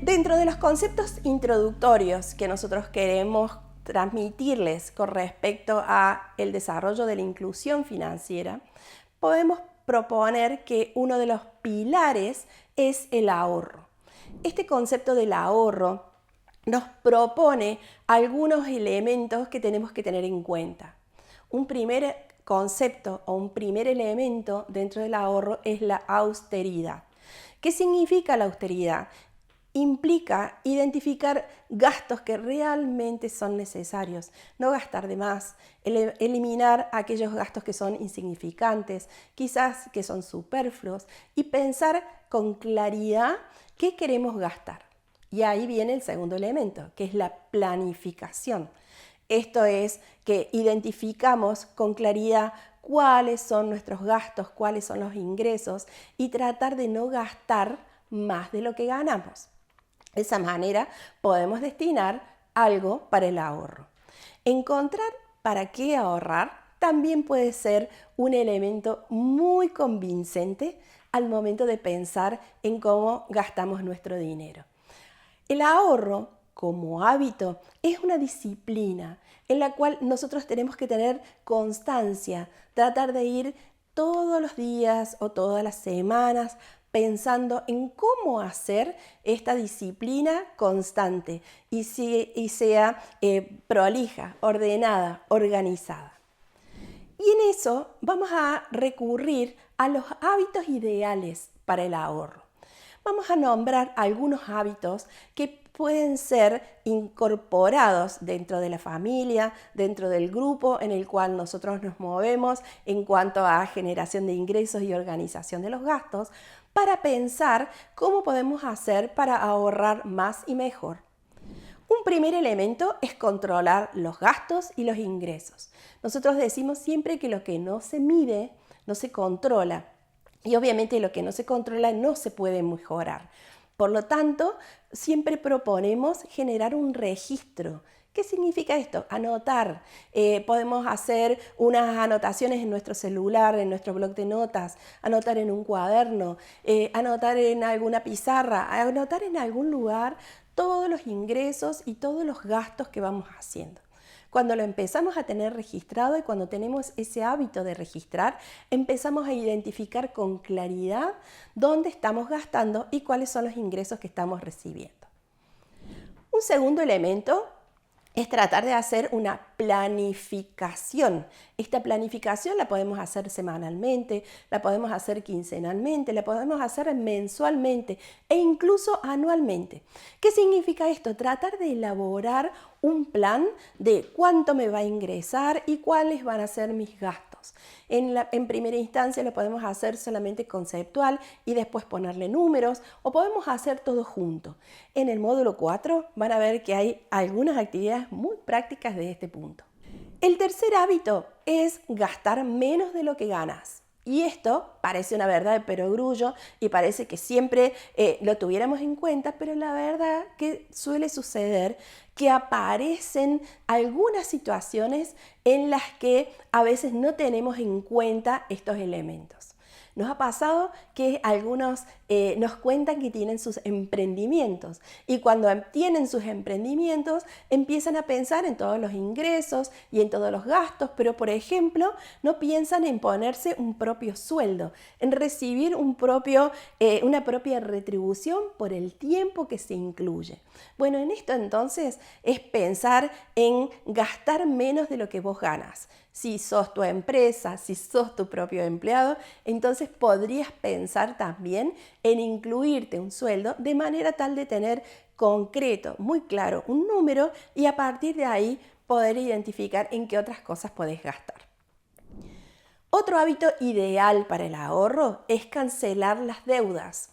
Dentro de los conceptos introductorios que nosotros queremos transmitirles con respecto a el desarrollo de la inclusión financiera, podemos proponer que uno de los pilares es el ahorro. Este concepto del ahorro nos propone algunos elementos que tenemos que tener en cuenta. Un primer concepto o un primer elemento dentro del ahorro es la austeridad. ¿Qué significa la austeridad? Implica identificar gastos que realmente son necesarios, no gastar de más, eliminar aquellos gastos que son insignificantes, quizás que son superfluos, y pensar con claridad qué queremos gastar. Y ahí viene el segundo elemento, que es la planificación. Esto es que identificamos con claridad cuáles son nuestros gastos, cuáles son los ingresos y tratar de no gastar más de lo que ganamos. De esa manera podemos destinar algo para el ahorro. Encontrar para qué ahorrar también puede ser un elemento muy convincente al momento de pensar en cómo gastamos nuestro dinero. El ahorro como hábito es una disciplina en la cual nosotros tenemos que tener constancia, tratar de ir todos los días o todas las semanas pensando en cómo hacer esta disciplina constante y sea prolija, ordenada, organizada. Y en eso vamos a recurrir a los hábitos ideales para el ahorro. Vamos a nombrar algunos hábitos que pueden ser incorporados dentro de la familia, dentro del grupo en el cual nosotros nos movemos en cuanto a generación de ingresos y organización de los gastos, para pensar cómo podemos hacer para ahorrar más y mejor. Un primer elemento es controlar los gastos y los ingresos. Nosotros decimos siempre que lo que no se mide no se controla. Y obviamente lo que no se controla no se puede mejorar. Por lo tanto, siempre proponemos generar un registro. ¿Qué significa esto? Anotar. Podemos hacer unas anotaciones en nuestro celular, en nuestro bloc de notas, anotar en un cuaderno, anotar en alguna pizarra, anotar en algún lugar todos los ingresos y todos los gastos que vamos haciendo. Cuando lo empezamos a tener registrado y cuando tenemos ese hábito de registrar, empezamos a identificar con claridad dónde estamos gastando y cuáles son los ingresos que estamos recibiendo. Un segundo elemento es tratar de hacer una planificación. Esta planificación la podemos hacer semanalmente, la podemos hacer quincenalmente, la podemos hacer mensualmente e incluso anualmente. ¿Qué significa esto? Tratar de elaborar un plan de cuánto me va a ingresar y cuáles van a ser mis gastos. En primera instancia lo podemos hacer solamente conceptual y después ponerle números o podemos hacer todo junto. En el módulo 4 van a ver que hay algunas actividades muy prácticas de este punto. El tercer hábito es gastar menos de lo que ganas. Y esto parece una verdad de perogrullo y parece que siempre lo tuviéramos en cuenta, pero la verdad que suele suceder que aparecen algunas situaciones en las que a veces no tenemos en cuenta estos elementos. Nos ha pasado que algunos nos cuentan que tienen sus emprendimientos y cuando tienen sus emprendimientos empiezan a pensar en todos los ingresos y en todos los gastos, pero por ejemplo no piensan en ponerse un propio sueldo, en recibir una propia retribución por el tiempo que se incluye. Bueno, en esto entonces es pensar en gastar menos de lo que vos ganas. Si sos tu empresa, si sos tu propio empleado, entonces podrías pensar también en incluirte un sueldo de manera tal de tener concreto, muy claro, un número y a partir de ahí poder identificar en qué otras cosas podés gastar. Otro hábito ideal para el ahorro es cancelar las deudas.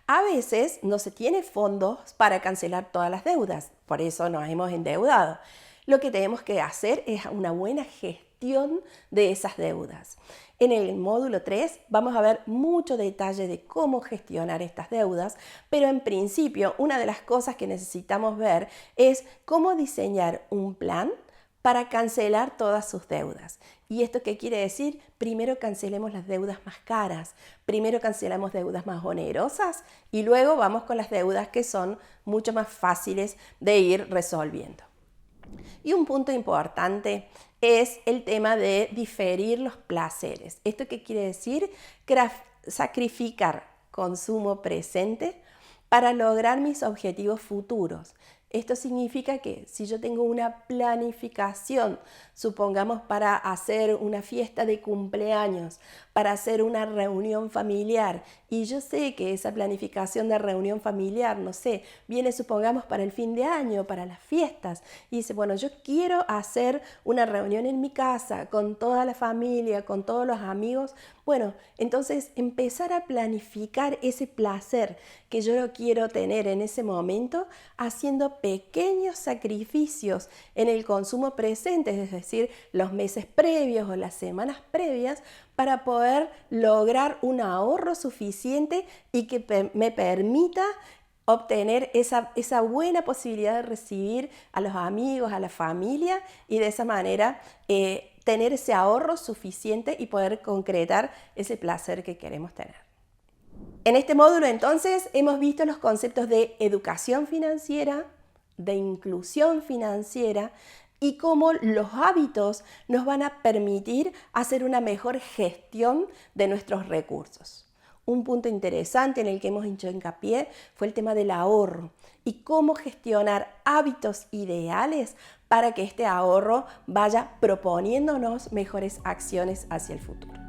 A veces no se tiene fondos para cancelar todas las deudas, por eso nos hemos endeudado. Lo que tenemos que hacer es una buena gestión de esas deudas. En el módulo 3 vamos a ver mucho detalle de cómo gestionar estas deudas, pero en principio una de las cosas que necesitamos ver es cómo diseñar un plan para cancelar todas sus deudas. ¿Y esto qué quiere decir? Primero cancelemos las deudas más caras, primero cancelamos deudas más onerosas y luego vamos con las deudas que son mucho más fáciles de ir resolviendo. Y un punto importante es el tema de diferir los placeres. ¿Esto qué quiere decir? Sacrificar consumo presente para lograr mis objetivos futuros. Esto significa que si yo tengo una planificación, supongamos para hacer una fiesta de cumpleaños, para hacer una reunión familiar, y yo sé que esa planificación de reunión familiar, no sé, viene supongamos para el fin de año, para las fiestas, y dice, bueno, yo quiero hacer una reunión en mi casa con toda la familia, con todos los amigos. Bueno, entonces empezar a planificar ese placer que yo quiero tener en ese momento, haciendo pequeños sacrificios en el consumo presente, es decir, los meses previos o las semanas previas, para poder lograr un ahorro suficiente y que me permita obtener esa buena posibilidad de recibir a los amigos, a la familia y de esa manera tener ese ahorro suficiente y poder concretar ese placer que queremos tener. En este módulo entonces hemos visto los conceptos de educación financiera, de inclusión financiera y cómo los hábitos nos van a permitir hacer una mejor gestión de nuestros recursos. Un punto interesante en el que hemos hecho hincapié fue el tema del ahorro y cómo gestionar hábitos ideales para que este ahorro vaya proponiéndonos mejores acciones hacia el futuro.